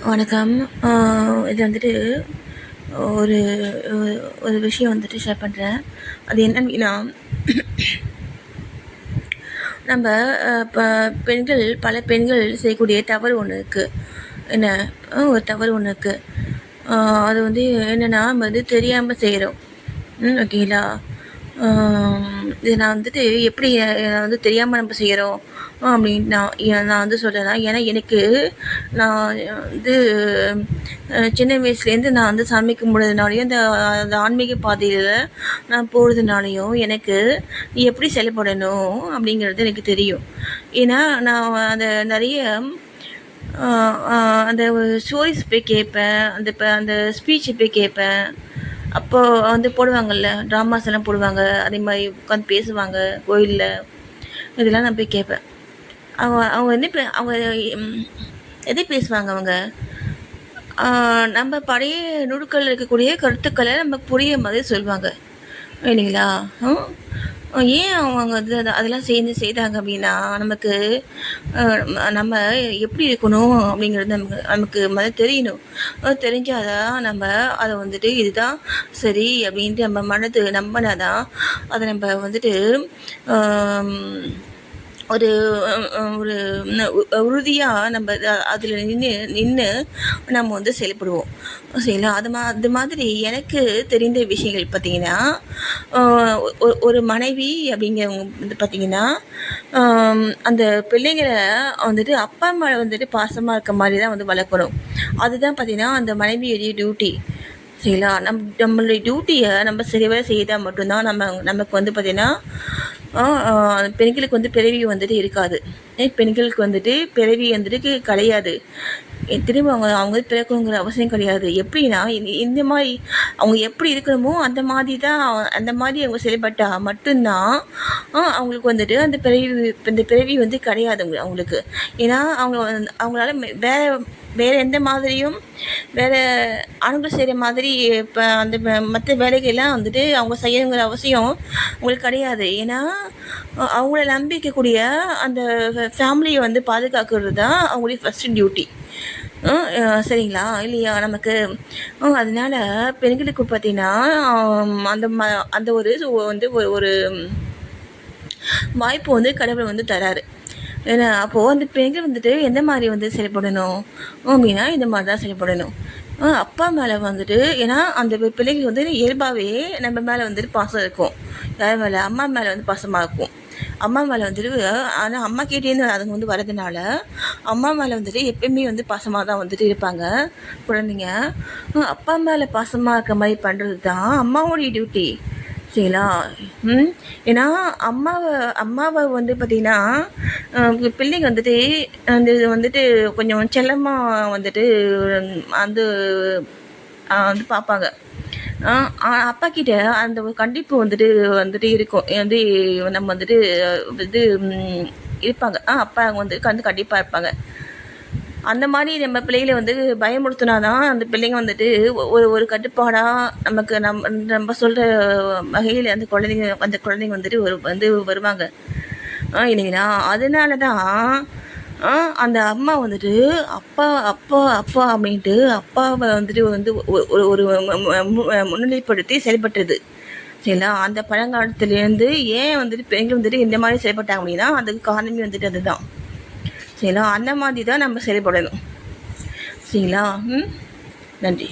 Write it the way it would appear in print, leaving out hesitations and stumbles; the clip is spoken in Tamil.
வணக்கம். இது வந்துட்டு ஒரு ஒரு விஷயம் வந்துட்டு ஷேர் பண்ணுறேன். அது என்னன்னா, நம்ம இப்போ பல பெண்கள் செய்யக்கூடிய தவறு ஒன்று இருக்குது. என்ன ஒரு தவறு ஒன்று இருக்குது. அது வந்து என்னென்னா, நம்ம வந்து தெரியாமல் செய்கிறோம். ஓகேங்களா? இது நான் வந்துட்டு எப்படி வந்து தெரியாமல் நம்ம செய்கிறோம் அப்படின்னு நான் வந்து சொல்கிறேன்னா, ஏன்னா நான் வந்து சின்ன வயசுலேருந்து நான் வந்து சாமி கும்பிட்றதுனாலையும் அந்த ஆன்மீக பாதையில் நான் போகிறதுனாலையும் எனக்கு எப்படி செயல்படணும் அப்படிங்கிறது எனக்கு தெரியும். ஏன்னா நான் அந்த நிறைய அந்த ஸ்டோரிஸ் போய் கேட்பேன், அந்த ஸ்பீச் போய் கேட்பேன். அப்போது வந்து போடுவாங்கள்ல, ட்ராமாஸ் எல்லாம் போடுவாங்க, அதே மாதிரி உட்காந்து பேசுவாங்க கோயிலில். இதெல்லாம் நான் போய் கேட்பேன். அவங்க வந்து அவங்க எதை பேசுவாங்க? அவங்க நம்ம பழைய நுணுக்கள் இருக்கக்கூடிய கருத்துக்களை நமக்கு புரிய மாதிரி சொல்லுவாங்க இல்லைங்களா? ஏன் அவங்க வந்து அதெல்லாம் செய்தாங்க அப்படின்னா, நமக்கு நம்ம எப்படி இருக்கணும் அப்படிங்கிறது நமக்கு தெரியணும். தெரிஞ்சாதான் நம்ம அதை வந்துட்டு இதுதான் சரி அப்படின்ட்டு நம்ம மனது நம்பினாதான் அதை நம்ம வந்துட்டு ஒரு ஒரு உறுதியாக நம்ம அதில் நின்று நம்ம வந்து செயல்படுவோம். சரிங்களா? அது மாதிரி எனக்கு தெரிந்த விஷயங்கள் பார்த்திங்கன்னா, ஒரு மனைவி அப்படிங்கிறவங்க வந்து பார்த்திங்கன்னா, அந்த பிள்ளைங்களை வந்துட்டு அப்பா அம்மா வந்துட்டு பாசமாக இருக்க மாதிரி தான் வந்து வளர்க்கணும். அதுதான் பார்த்திங்கன்னா அந்த மனைவியுடைய டியூட்டி. சரிங்களா? நம்மளுடைய டியூட்டியை நம்ம சரிவர செய்தால் மட்டும்தான் நமக்கு வந்து பார்த்திங்கன்னா பெண்களுக்கு வந்து பிறவி வந்துட்டு இருக்காது. பெண்களுக்கு வந்துட்டு பிறவி வந்துட்டு கிடையாது. திரும்ப அவங்க பிறக்கணுங்கிற அவசியம் கிடையாது. எப்படின்னா இந்த மாதிரி அவங்க எப்படி இருக்கணுமோ அந்த மாதிரி அவங்க செயல்பட்டால் மட்டும்தான் அவங்களுக்கு வந்துட்டு இந்த பிறவி வந்து கிடையாது அவங்களுக்கு. ஏன்னா அவங்களால வேறு எந்த மாதிரியும் வேறு ஆண்கள் செய்கிற மாதிரி இப்போ அந்த மற்ற வேலைகள்லாம் வந்துட்டு அவங்க செய்யணுங்கிற அவசியம் அவங்களுக்கு கிடையாது. ஏன்னா அவங்கள நம்பிக்கக்கூடிய அந்த ஃபேமிலியை வந்து பாதுகாக்கிறது தான் அவங்களுடைய ஃபஸ்ட்டு டியூட்டி. சரிங்களா? இல்லையா? நமக்கு அதனால் பெண்களுக்கு பார்த்திங்கன்னா அந்த ஒரு வந்து ஒரு வாய்ப்பு வந்து கடவுள் வந்து தராரு. ஏன்னா அப்போது அந்த பெண்கள் வந்துட்டு எந்த மாதிரி வந்து செயல்படணும் அப்படின்னா, இந்த மாதிரி தான் செயல்படணும். அப்பா மேலே வந்துட்டு, ஏன்னா அந்த பிள்ளைகள் வந்து இயல்பாகவே நம்ம மேலே வந்துட்டு பாசம் இருக்கும். யார் மேலே? அம்மா மேலே வந்து பாசமாக இருக்கும். அம்மா மேலே வந்துட்டு, ஆனால் அம்மா கிட்டேருந்து அதுங்க வந்து வரதுனால அம்மா மேலே வந்துட்டு எப்பயுமே வந்து பாசமாக தான் வந்துட்டு இருப்பாங்க குழந்தைங்க. அப்பா மேலே பாசமாக இருக்க மாதிரி பண்ணுறது தான் அம்மாவோடைய டியூட்டி. சரிங்களா? ஏன்னா அம்மாவை வந்து பார்த்திங்கன்னா பிள்ளைங்க வந்துட்டு அந்த வந்துட்டு கொஞ்சம் செல்லமாக வந்துட்டு வந்து வந்து பார்ப்பாங்க. அப்பா கிட்ட அந்த ஒரு கண்டிப்பு வந்துட்டு இருக்கும். வந்து நம்ம வந்துட்டு இது இருப்பாங்க. அப்பா வந்து கண்டிப்பாக இருப்பாங்க. அந்த மாதிரி நம்ம பிள்ளைகளை வந்து பயமுறுத்தினா தான் அந்த பிள்ளைங்க வந்துட்டு ஒரு கட்டுப்பாடாக நமக்கு நம்ம சொல்கிற வகையில் அந்த குழந்தைங்க வந்துட்டு வருவாங்க இல்லைங்களா? அதனால தான் அந்த அம்மா வந்துட்டு அப்பா அப்பா அப்பா அப்படின்ட்டு அப்பாவை வந்துட்டு வந்து ஒரு முன்னிலைப்படுத்தி செயல்பட்டது. சரிங்களா? அந்த பழங்காலத்துலேருந்து ஏன் வந்துட்டு பெண்கள் வந்துட்டு இந்த மாதிரி செயல்பட்டாங்க அப்படின்னா, அதுக்கு காரணமே வந்துட்டு அதுதான். சரிங்களா? அந்த மாதிரி தான் நம்ம செயல்படணும். சரிங்களா? நன்றி.